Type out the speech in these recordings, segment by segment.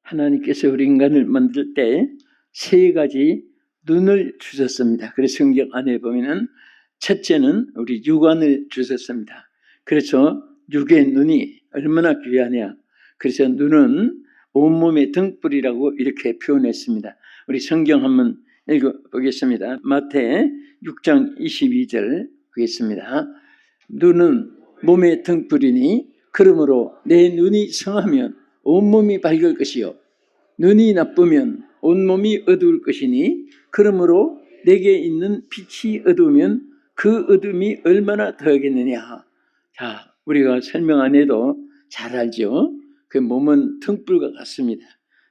하나님께서 우리 인간을 만들 때 세 가지 눈을 주셨습니다. 그래서 성경 안에 보면은 첫째는 우리 육안을 주셨습니다. 그래서 육의 눈이 얼마나 귀하냐. 그래서 눈은 온몸의 등불이라고 이렇게 표현했습니다. 우리 성경 한번 읽어보겠습니다. 마태 6장 22절 보겠습니다. 눈은 몸의 등불이니 그러므로 내 눈이 성하면 온몸이 밝을 것이요 눈이 나쁘면 온몸이 어두울 것이니 그러므로 내게 있는 빛이 어두우면 그 어둠이 얼마나 더하겠느냐. 자, 우리가 설명 안 해도 잘 알죠. 그 몸은 등불과 같습니다.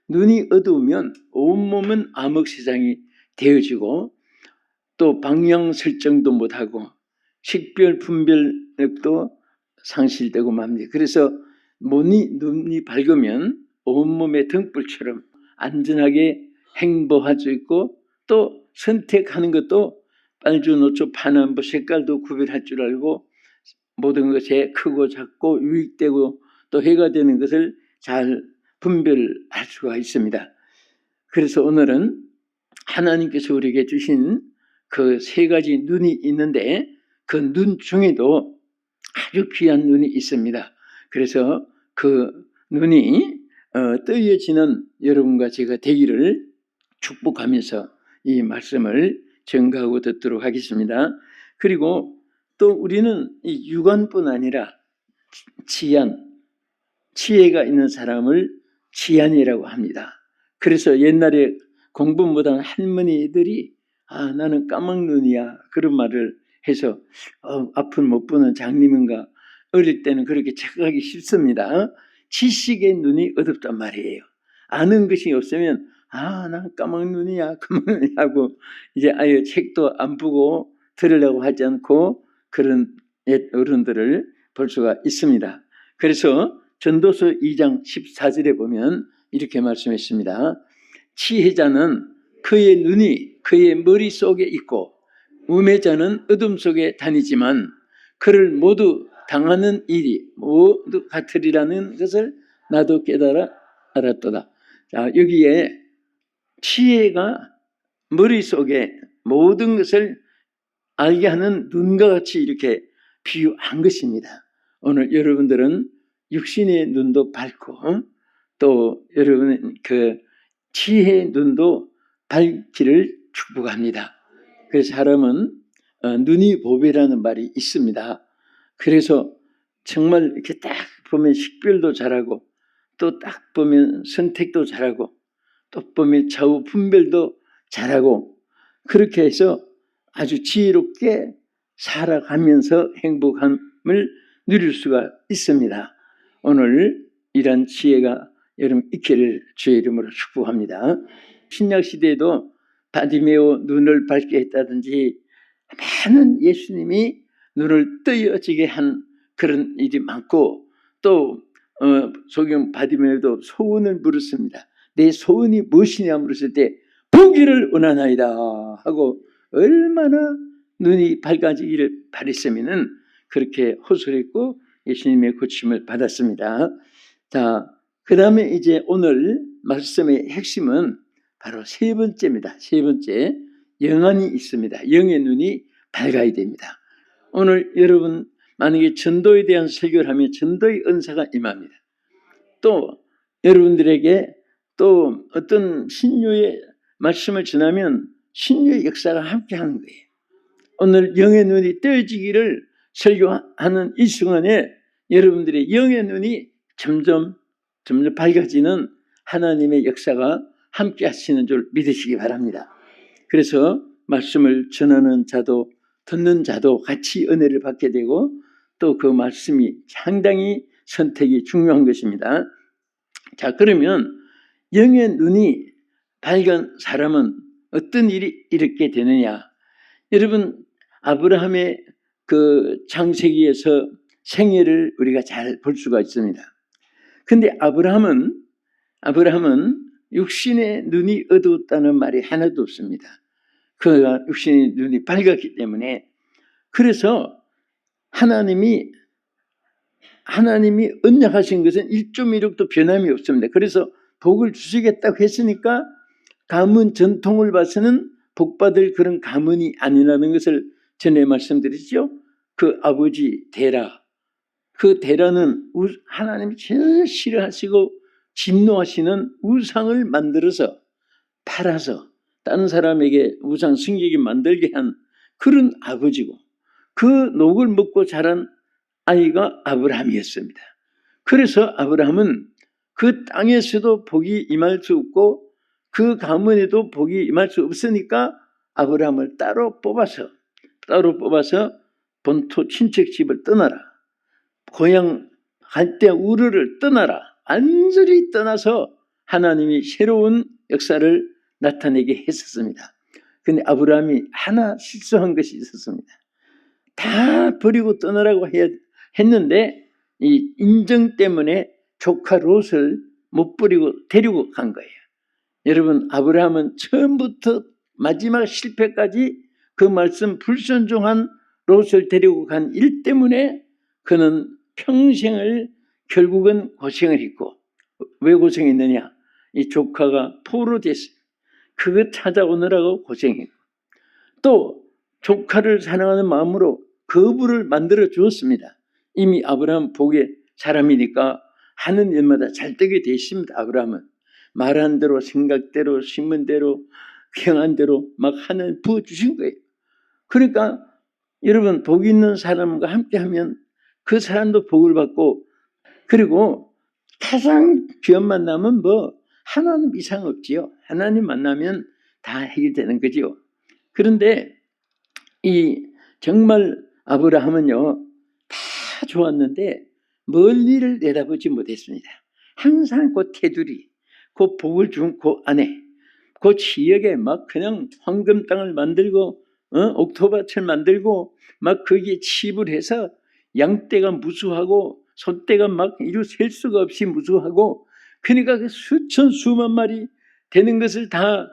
눈이 어두우면 온몸은 암흑 세상이 되어지고 또 방향 설정도 못하고 식별 분별력도 상실되고 맙니다. 그래서 눈이 밝으면 온몸의 등불처럼 안전하게 행보할 수 있고 또 선택하는 것도 빨주, 노초, 파남보 색깔도 구별할 줄 알고 모든 것에 크고 작고 유익되고 또 해가 되는 것을 잘 분별할 수가 있습니다. 그래서 오늘은 하나님께서 우리에게 주신 그 세 가지 눈이 있는데 그 눈 중에도 아주 귀한 눈이 있습니다. 그래서 그 눈이 뜨여지는 여러분과 제가 되기를 축복하면서 이 말씀을 전가하고 듣도록 하겠습니다. 그리고 또 우리는 이 육안뿐 아니라 지혜가 있는 사람을 지안이라고 합니다. 그래서 옛날에 공부 못한 할머니들이 나는 까막눈이야 그런 말을 해서 앞을 못 보는 장님인가 어릴 때는 그렇게 착각하기 쉽습니다. 지식의 눈이 어둡단 말이에요. 아는 것이 없으면 난 까막눈이야 하고 이제 아예 책도 안 보고 들으려고 하지 않고 그런 옛 어른들을 볼 수가 있습니다. 그래서 전도서 2장 14절에 보면 이렇게 말씀했습니다. 지혜자는 그의 눈이 그의 머릿속에 있고 우매자는 어둠 속에 다니지만 그를 모두 당하는 일이 모두 같으리라는 것을 나도 깨달아 알았도다. 자, 여기에 지혜가 머릿속에 모든 것을 알게 하는 눈과 같이 이렇게 비유한 것입니다. 오늘 여러분들은 육신의 눈도 밝고 또 여러분 그 지혜의 눈도 밝기를 축복합니다. 그래서 사람은 눈이 보배라는 말이 있습니다. 그래서 정말 이렇게 딱 보면 식별도 잘하고 또 딱 보면 선택도 잘하고 또 보면 좌우 분별도 잘하고 그렇게 해서 아주 지혜롭게 살아가면서 행복함을 누릴 수가 있습니다. 오늘 이런 지혜가 여러분 있기를 주의 이름으로 축복합니다. 신약 시대에도 바디메오 눈을 밝게 했다든지 많은 예수님이 눈을 뜨여지게 한 그런 일이 많고 또 소경 바디메오도 소원을 물었습니다. 내 소원이 무엇이냐 물었을 때 보기를 원하나이다 하고 얼마나 눈이 밝아지기를 바랬으면은 그렇게 호소했고 예수님의 고침을 받았습니다. 자, 그 다음에 이제 오늘 말씀의 핵심은 바로 세 번째입니다. 세 번째, 영안이 있습니다. 영의 눈이 밝아야 됩니다. 오늘 여러분 만약에 전도에 대한 설교를 하면 전도의 은사가 임합니다. 또 여러분들에게 또 어떤 신유의 말씀을 전하면 신유의 역사가 함께하는 거예요. 오늘 영의 눈이 떠지기를 설교하는 이 순간에 여러분들의 영의 눈이 점점 밝아지는 하나님의 역사가 함께 하시는 줄 믿으시기 바랍니다. 그래서 말씀을 전하는 자도 듣는 자도 같이 은혜를 받게 되고 또 그 말씀이 상당히 선택이 중요한 것입니다. 자, 그러면 영의 눈이 밝은 사람은 어떤 일이 이렇게 되느냐? 여러분 아브라함의 그 창세기에서 생애를 우리가 잘 볼 수가 있습니다. 근데 아브라함은 육신의 눈이 어두웠다는 말이 하나도 없습니다. 그가 육신의 눈이 밝았기 때문에 그래서 하나님이 언약하신 것은 1.16도 변함이 없습니다. 그래서 복을 주시겠다고 했으니까 가문 전통을 봐서는 복받을 그런 가문이 아니라는 것을 전에 말씀드렸죠. 그 아버지 데라, 그 데라는 하나님이 제일 싫어하시고 진노하시는 우상을 만들어서 팔아서 다른 사람에게 우상 승객이 만들게 한 그런 아버지고, 그 녹을 먹고 자란 아이가 아브라함이었습니다. 그래서 아브라함은 그 땅에서도 복이 임할 수 없고 그 가문에도 복이 임할 수 없으니까 아브라함을 따로 뽑아서 본토 친척집을 떠나라, 고향 갈대 우르를 떠나라, 완전히 떠나서 하나님이 새로운 역사를 나타내게 했었습니다. 근데 아브라함이 하나 실수한 것이 있었습니다. 다 버리고 떠나라고 했는데 이 인정 때문에 조카 롯을 못 버리고 데리고 간 거예요. 여러분, 아브라함은 처음부터 마지막 실패까지 그 말씀 불순종한 롯을 데리고 간 일 때문에 그는 평생을 결국은 고생을 했고, 왜 고생했느냐? 이 조카가 포로 됐어요. 그거 찾아오느라고 고생했고, 또 조카를 사랑하는 마음으로 거부를 만들어 주었습니다. 이미 아브라함 복의 사람이니까 하는 일마다 잘 되게 돼 있습니다. 아브라함은 말한 대로, 생각대로, 신문 대로, 경한 대로 막 하는 부어주신 거예요. 그러니까 여러분, 복 있는 사람과 함께하면 그 사람도 복을 받고, 그리고 가장 귀한 만남은 뭐 하나님 이상 없지요. 하나님 만나면 다 해결되는 거지요. 그런데 이 정말 아브라함은요, 다 좋았는데 멀리를 내다보지 못했습니다. 항상 그 테두리, 그 복을 준 그 안에, 그 지역에 막 그냥 황금 땅을 만들고 옥토밭을 만들고 막 거기에 칩을 해서 양떼가 무수하고 소떼가 막 이루 셀 수가 없이 무수하고, 그러니까 그 수천 수만 마리 되는 것을 다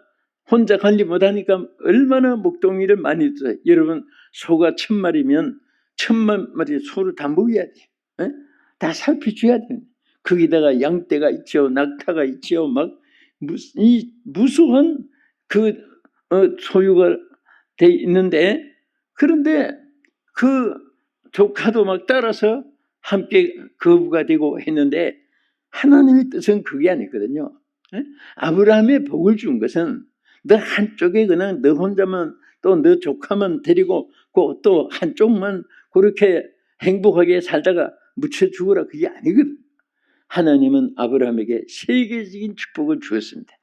혼자 관리 못하니까 얼마나 목동이를 많이 써요. 여러분, 소가 1000마리면 1000만 마리 소를 다 먹여야 돼요. 다 살펴줘야 돼요. 거기다가 양떼가 있죠, 낙타가 있죠, 막 이 무수한 그 소유가 돼 있는데, 그런데 그 조카도 막 따라서 함께 거부가 되고 했는데 하나님의 뜻은 그게 아니거든요. 아브라함의 복을 준 것은 너 한쪽에 그냥 너 혼자만 또 너 조카만 데리고 또 한쪽만 그렇게 행복하게 살다가 묻혀 죽어라, 그게 아니거든. 하나님은 아브라함에게 세계적인 축복을 주었습니다.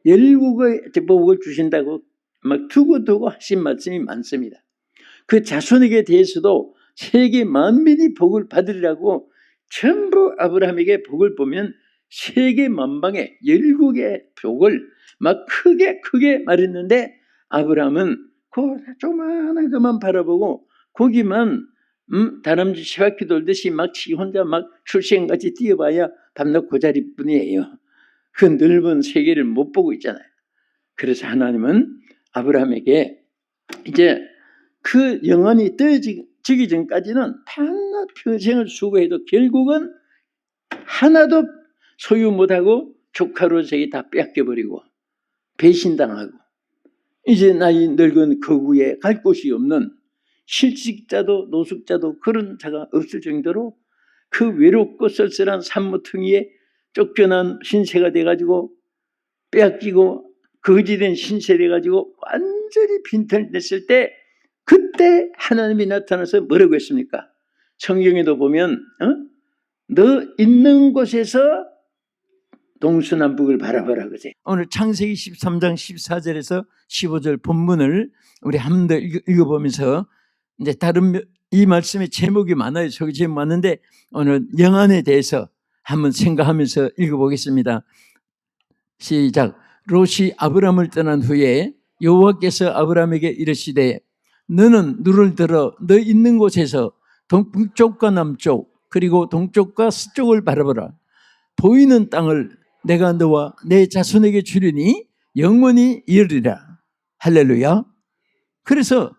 열국의 복을 주신다고 막 두고두고 하신 말씀이 많습니다. 그 자손에게 대해서도 세계 만민이 복을 받으리라고 전부 아브라함에게 복을 보면 세계 만방에 열국의 복을 막 크게 말했는데, 아브라함은 그 조그마한 것만 바라보고 거기만 다람쥐 쇠바퀴 돌듯이 막 지 혼자 막 출생같이 뛰어봐야 밤낮 고자리뿐이에요. 그 넓은 세계를 못 보고 있잖아요. 그래서 하나님은 아브라함에게 이제 그 영혼이 떠지기 전까지는 밤낮 평생을 수고해도 결국은 하나도 소유 못하고 조카로서에게 다 뺏겨버리고 배신당하고, 이제 나이 늙은 거구에 갈 곳이 없는 실직자도 노숙자도 그런 자가 없을 정도로 그 외롭고 쓸쓸한 산모퉁이에 쫓겨난 신세가 돼가지고 빼앗기고 거지된 신세 돼가지고 완전히 빈털냈을 때, 그때 하나님이 나타나서 뭐라고 했습니까? 성경에도 보면 너 있는 곳에서 동서남북을 바라봐라 그러지. 오늘 창세기 13장 14절에서 15절 본문을 우리 한 번 더 읽어보면서 이제 다른 이 말씀의 제목이 많아요. 저기 제목 많은데 오늘 영안에 대해서 한번 생각하면서 읽어보겠습니다. 시작. 롯이 아브람을 떠난 후에 여호와께서 아브람에게 이르시되 너는 눈을 들어 너 있는 곳에서 동쪽과 남쪽 그리고 동쪽과 서쪽을 바라보라. 보이는 땅을 내가 너와 내 자손에게 주리니 영원히 이르리라. 할렐루야. 그래서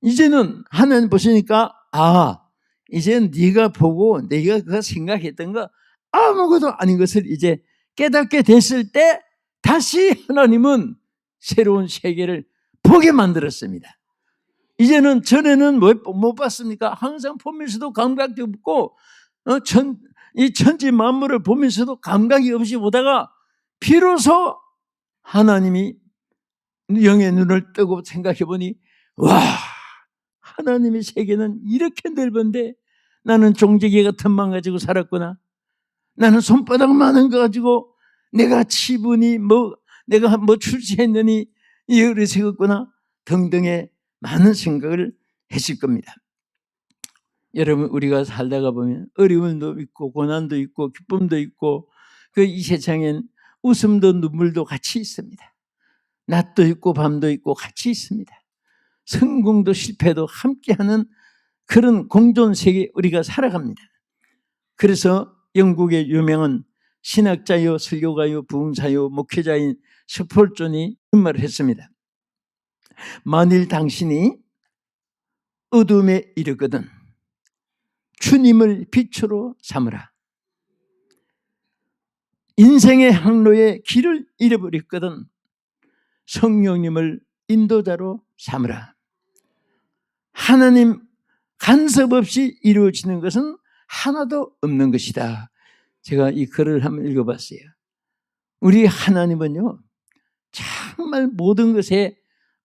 이제는 하나님 보시니까 이제는 네가 보고 네가 그 생각했던 거 아무것도 아닌 것을 이제 깨닫게 됐을 때 다시 하나님은 새로운 세계를 보게 만들었습니다. 이제는 전에는 못 봤습니까? 항상 보면서도 감각이 없고 이 천지 만물을 보면서도 감각이 없이 보다가 비로소 하나님이 영의 눈을 뜨고 생각해 보니 와, 하나님의 세계는 이렇게 넓은데 나는 종지개 같은 맘 가지고 살았구나. 나는 손바닥만한 거 가지고 내가 치부니 내가 출세했느니 이어를 세웠구나 등등의 많은 생각을 했을 겁니다. 여러분, 우리가 살다가 보면 어려움도 있고 고난도 있고 기쁨도 있고 이 세상엔 웃음도 눈물도 같이 있습니다. 낮도 있고 밤도 있고 같이 있습니다. 성공도 실패도 함께하는 그런 공존세계 우리가 살아갑니다. 그래서 영국의 유명한 신학자요 설교가요 부흥사요 목회자인 스폴존이 이런 말을 했습니다. 만일 당신이 어둠에 이르거든 주님을 빛으로 삼으라. 인생의 항로에 길을 잃어버렸거든 성령님을 인도자로 삼으라. 하나님 간섭 없이 이루어지는 것은 하나도 없는 것이다. 제가 이 글을 한번 읽어봤어요. 우리 하나님은요 정말 모든 것에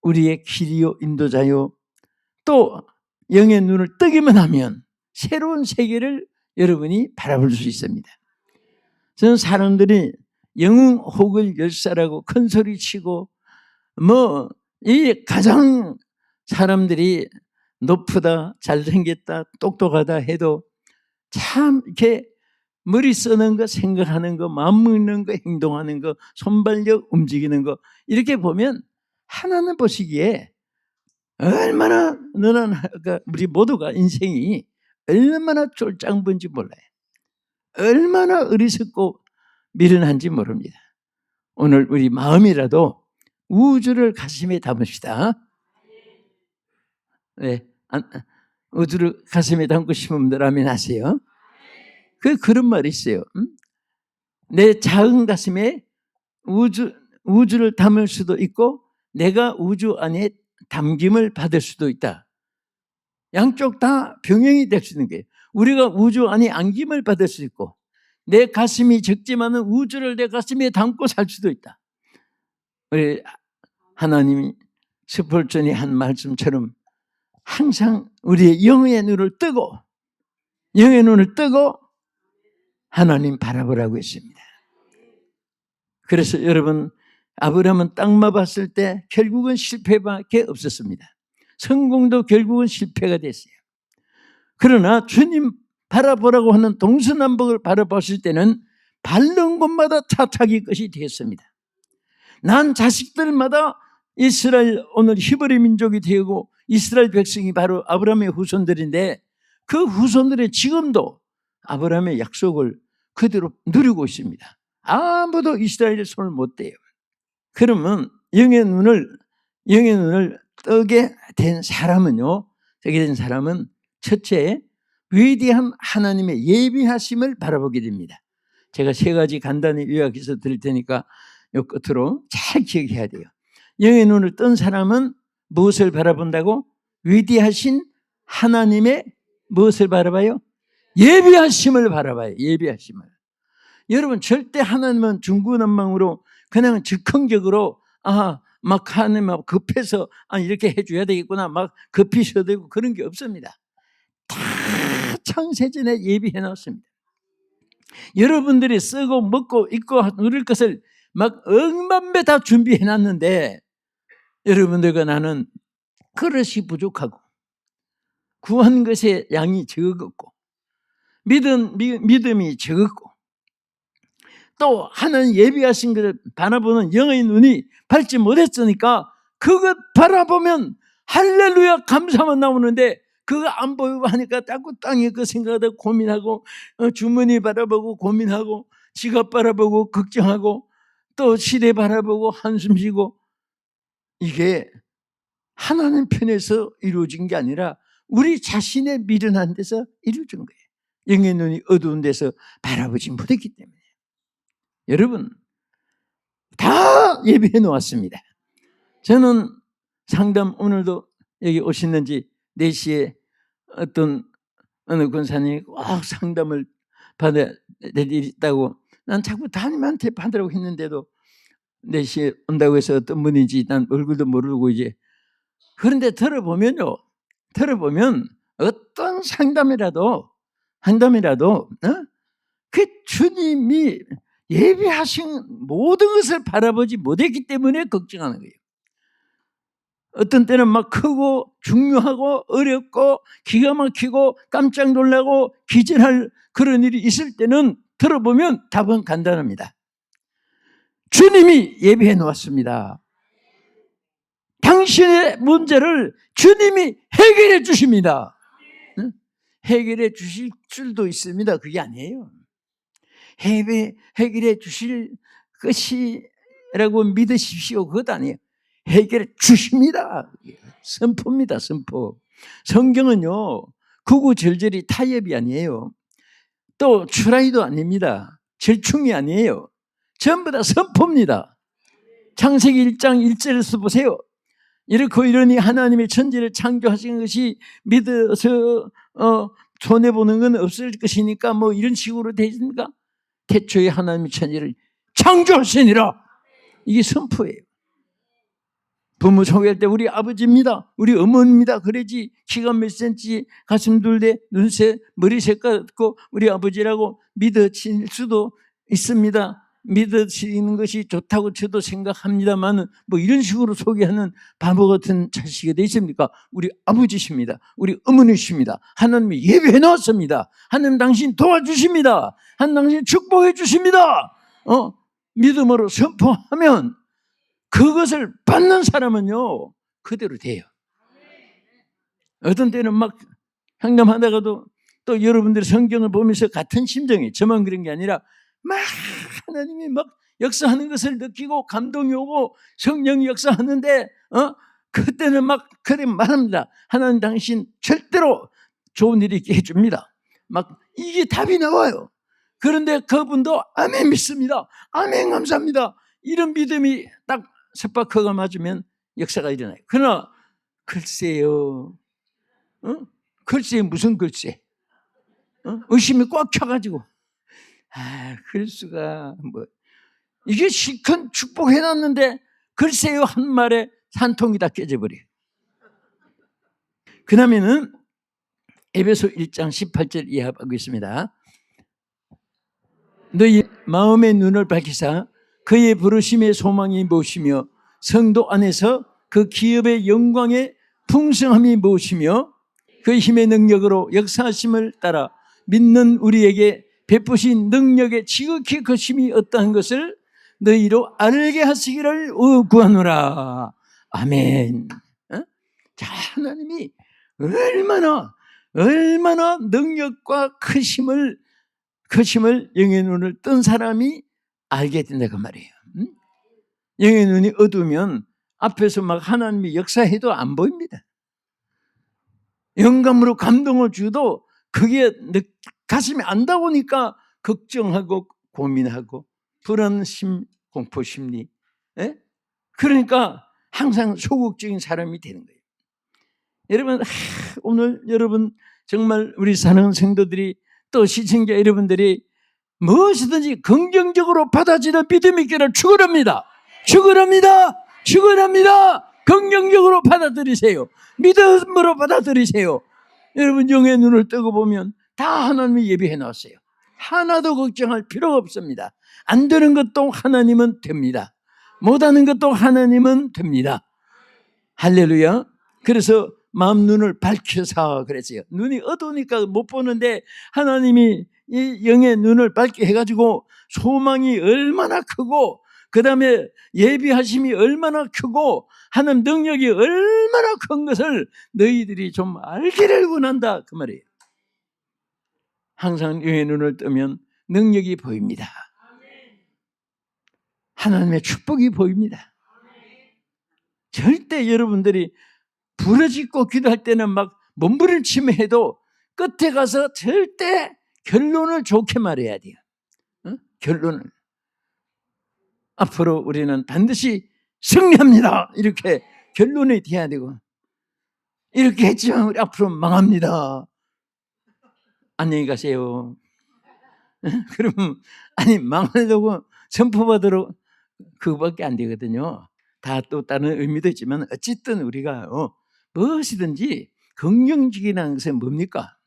우리의 길이요 인도자요 또 영의 눈을 뜨기만 하면 새로운 세계를 여러분이 바라볼 수 있습니다. 저는 사람들이 영웅혹을 열사라고 큰 소리 치고 이 가장 사람들이 높다 잘생겼다 똑똑하다 해도 참 이렇게 머리 쓰는 거 생각하는 거 마음 먹는 거 행동하는 거 손발력 움직이는 거 이렇게 보면 하나는 보시기에 얼마나 우리 모두가 인생이 얼마나 쫄짱부인지 몰라요. 얼마나 어리석고 미련한지 모릅니다. 오늘 우리 마음이라도 우주를 가슴에 담읍시다. 네, 우주를 가슴에 담고 싶은 분들 아멘 하세요. 그런 말이 있어요. 내 작은 가슴에 우주를 담을 수도 있고 내가 우주 안에 담김을 받을 수도 있다. 양쪽 다 병행이 될 수 있는 거예요. 우리가 우주 안에 안김을 받을 수 있고 내 가슴이 적지만은 우주를 내 가슴에 담고 살 수도 있다. 우리 하나님이 스폴전이 한 말씀처럼 항상 우리의 영의 눈을 뜨고 하나님 바라보라고 했습니다. 그래서 여러분 아브라함은 땅만 봤을 때 결국은 실패밖에 없었습니다. 성공도 결국은 실패가 됐어요. 그러나 주님 바라보라고 하는 동서남북을 바라봤을 때는 밟는 곳마다 타락이 것이 되었습니다. 난 자식들마다 이스라엘 오늘 히브리 민족이 되고 이스라엘 백성이 바로 아브라함의 후손들인데 그 후손들이 지금도 아브라함의 약속을 그대로 누리고 있습니다. 아무도 이스라엘의 손을 못 대요. 그러면 영의 눈을 뜨게 된 사람은요, 첫째 위대한 하나님의 예비하심을 바라보게 됩니다. 제가 세 가지 간단히 요약해서 드릴 테니까 요 끝으로 잘 기억해야 돼요. 영의 눈을 뜬 사람은 무엇을 바라본다고? 위대하신 하나님의 무엇을 바라봐요? 예비하심을 바라봐요. 예비하심을. 여러분 절대 하나님은 중구난방으로 그냥 즉흥적으로 막 하나님 급해서 이렇게 해줘야 되겠구나 막 급히 쉬어야 되고 그런 게 없습니다. 다 창세전에 예비해 놨습니다. 여러분들이 쓰고 먹고 입고 누릴 것을 막 억만배 다 준비해 놨는데 여러분들과 나는 그릇이 부족하고 구한 것의 양이 적었고 믿음이 적었고 또 하나님 예비하신 것을 바라보는 영의 눈이 밝지 못했으니까 그것 바라보면 할렐루야 감사만 나오는데 그거 안 보이고 하니까 자꾸 땅에 그 생각하다 고민하고 주머니 바라보고 고민하고 지갑 바라보고 걱정하고 또 시대 바라보고 한숨 쉬고 이게 하나님 편에서 이루어진 게 아니라 우리 자신의 미련한 데서 이루어진 거예요. 영의 눈이 어두운 데서 바라보지 못했기 때문에. 여러분 다 예비해 놓았습니다. 저는 상담 오늘도 여기 오시는지 4시에 어느 권사님이 꼭 상담을 받아야 될 일이 있다고 난 자꾸 담임한테 받으라고 했는데도 4시에 온다고 해서 어떤 분인지 난 얼굴도 모르고 이제 그런데 들어보면 어떤 상담이라도 그 주님이 예비하신 모든 것을 바라보지 못했기 때문에 걱정하는 거예요. 어떤 때는 막 크고 중요하고 어렵고 기가 막히고 깜짝 놀라고 기절할 그런 일이 있을 때는 들어보면 답은 간단합니다. 주님이 예비해 놓았습니다. 당신의 문제를 주님이 해결해 주십니다. 해결해 주실 줄도 있습니다. 그게 아니에요. 해결해 주실 것이라고 믿으십시오. 그것 아니에요. 해결해 주십니다. 선포입니다. 선포. 성경은요 구구절절이 타협이 아니에요. 또 추라이도 아닙니다. 절충이 아니에요. 전부 다 선포입니다. 창세기 1장 1절에서 보세요. 이렇고 이러니 하나님의 천지를 창조하신 것이 믿어서 손해보는 건 없을 것이니까 뭐 이런 식으로 되어 있습니까? 태초에 하나님의 천지를 창조하시니라. 이게 선포예요. 부모 소개할 때 우리 아버지입니다. 우리 어머니입니다. 그러지 키가 몇 센치, 가슴 둘대, 눈색, 머리 색깔 같고 우리 아버지라고 믿어질 수도 있습니다. 믿어지는 것이 좋다고 저도 생각합니다만 뭐 이런 식으로 소개하는 바보 같은 자식이 되어 있습니까? 우리 아버지십니다. 우리 어머니십니다. 하나님이 예배해 놓았습니다. 하나님 당신 도와주십니다. 하나님 당신 축복해 주십니다. 믿음으로 선포하면 그것을 받는 사람은요 그대로 돼요. 어떤 때는 막 상담하다가도 또 여러분들이 성경을 보면서 같은 심정이 저만 그런 게 아니라 막 하나님이 막 역사하는 것을 느끼고 감동이 오고 성령이 역사하는데 그때는 막 그래 말합니다. 하나님 당신 절대로 좋은 일이 있게 해줍니다. 막 이게 답이 나와요. 그런데 그분도 아멘 믿습니다. 아멘 감사합니다. 이런 믿음이 딱 스파크가 맞으면 역사가 일어나요. 그러나 글쎄요. 글쎄 무슨 글쎄. 의심이 꽉 켜가지고 그럴 수가 뭐 이게 실컷 축복해놨는데 글쎄요 한 말에 한 통이 다 깨져버려요. 그 다음에는 에베소 1장 18절 이해하고 있습니다. 너희 마음의 눈을 밝히사 그의 부르심의 소망이 무엇이며 성도 안에서 그 기업의 영광의 풍성함이 무엇이며 그 힘의 능력으로 역사하심을 따라 믿는 우리에게 베푸신 능력의 지극히 거심이 어떠한 것을 너희로 알게 하시기를 구하노라. 아멘. 자, 하나님이 얼마나 능력과 거심을 영의 눈을 뜬 사람이 알게 된다 그 말이에요. 영의 눈이 어두우면 앞에서 막 하나님이 역사해도 안 보입니다. 영감으로 감동을 주도 그게 가슴에 안 닿으니까 걱정하고 고민하고 불안심, 공포심리. 그러니까 항상 소극적인 사람이 되는 거예요. 여러분 오늘 여러분 정말 우리 사랑하는 성도들이 또 시청자 여러분들이 무엇이든지 긍정적으로 받아들이는 믿음이 있기를 축원합니다. 축원합니다. 긍정적으로 받아들이세요. 믿음으로 받아들이세요. 여러분 영의 눈을 뜨고 보면 다 하나님이 예비해 놨어요. 하나도 걱정할 필요가 없습니다. 안 되는 것도 하나님은 됩니다. 못하는 것도 하나님은 됩니다. 할렐루야. 그래서 마음 눈을 밝혀서 그랬어요. 눈이 어두우니까 못 보는데 하나님이 이 영의 눈을 밝게 해가지고 소망이 얼마나 크고 그 다음에 예비하심이 얼마나 크고 하나님 능력이 얼마나 큰 것을 너희들이 좀 알기를 원한다 그 말이에요. 항상 영의 눈을 뜨면 능력이 보입니다. 하나님의 축복이 보입니다. 절대 여러분들이 부러지고 기도할 때는 막 몸부림치며 해도 끝에 가서 절대 결론을 좋게 말해야 돼요. 결론을. 앞으로 우리는 반드시 승리합니다. 이렇게 결론이 돼야 되고, 이렇게 했지만 우리 앞으로 망합니다. 안녕히 가세요. 그러면 아니 망하려고 선포받으러 그거밖에 안 되거든요. 다 또 다른 의미도 있지만 어쨌든 우리가 무엇이든지 긍정적이라는 것은 뭡니까?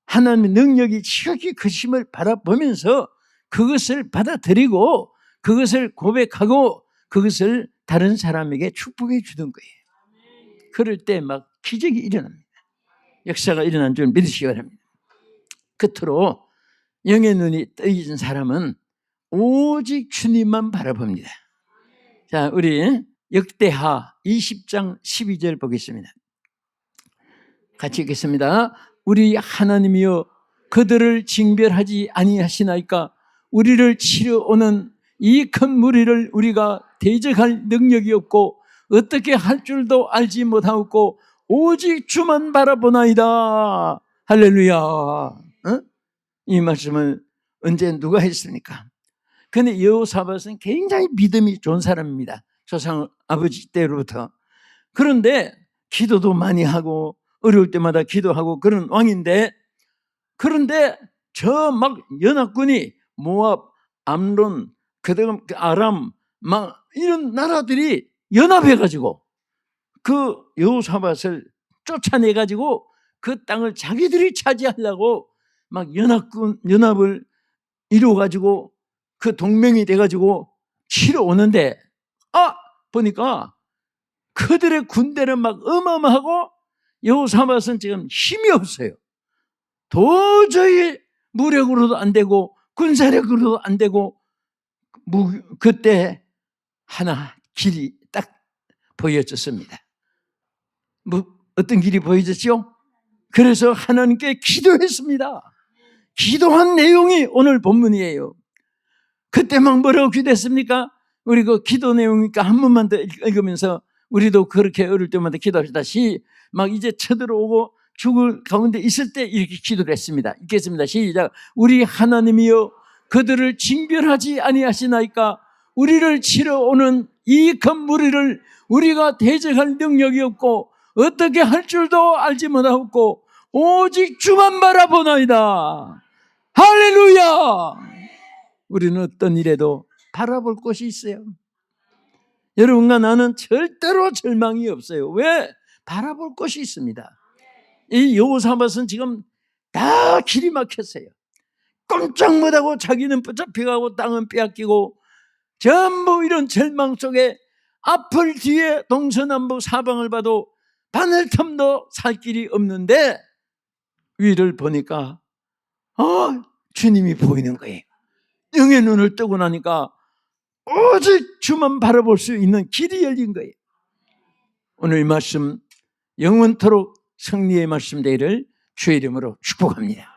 하나님의 능력이 지극히 크심을 바라보면서 그것을 받아들이고 그것을 고백하고 그것을 다른 사람에게 축복해 주는 거예요. 그럴 때 막 기적이 일어납니다. 역사가 일어난 줄 믿으시기 바랍니다. 끝으로 영의 눈이 뜨이진 사람은 오직 주님만 바라봅니다. 자, 우리 역대하 20장 12절 보겠습니다. 같이 읽겠습니다. 우리 하나님이여 그들을 징별하지 아니하시나이까? 우리를 치러오는 이 큰 무리를 우리가 대적할 능력이 없고 어떻게 할 줄도 알지 못하고 오직 주만 바라보나이다. 할렐루야. 이 말씀을 언제 누가 했습니까? 근데 여호사밧은 굉장히 믿음이 좋은 사람입니다. 조상 아버지 때로부터. 그런데 기도도 많이 하고 어려울 때마다 기도하고 그런 왕인데, 그런데 저 막 연합군이 모압, 암론, 그다음 아람 막 이런 나라들이 연합해가지고 그 여호사밧을 쫓아내가지고 그 땅을 자기들이 차지하려고 막 연합을 이루어가지고 그 동맹이 돼가지고 치러 오는데, 보니까 그들의 군대는 막 어마어마하고 여호사밧은 지금 힘이 없어요. 도저히 무력으로도 안 되고 군사력으로도 안 되고, 그때 하나 길이 딱 보여졌습니다. 어떤 길이 보여졌죠? 그래서 하나님께 기도했습니다. 기도한 내용이 오늘 본문이에요. 그때 막 뭐라고 기도했습니까? 우리 그 기도 내용이니까 한 번만 더 읽으면서 우리도 그렇게 어릴 때마다 기도합시다. 막 이제 쳐들어오고 죽을 가운데 있을 때 이렇게 기도를 했습니다. 읽겠습니다. 시작. 우리 하나님이여 그들을 징별하지 아니하시나이까? 우리를 치러 오는 이 큰 무리를 우리가 대적할 능력이 없고 어떻게 할 줄도 알지 못하고 오직 주만 바라보나이다. 할렐루야. 우리는 어떤 일에도 바라볼 곳이 있어요. 여러분과 나는 절대로 절망이 없어요. 왜? 바라볼 곳이 있습니다. 이 여호사밧은 지금 다 길이 막혔어요. 꼼짝 못하고 자기는 붙잡혀가고 땅은 빼앗기고 전부 이런 절망 속에 앞을 뒤에 동서남북 사방을 봐도 바늘 틈도 살 길이 없는데 위를 보니까 주님이 보이는 거예요. 영의 눈을 뜨고 나니까 오직 주만 바라볼 수 있는 길이 열린 거예요. 오늘 이 말씀 영원토록 승리의 말씀 되기를 주의 이름으로 축복합니다.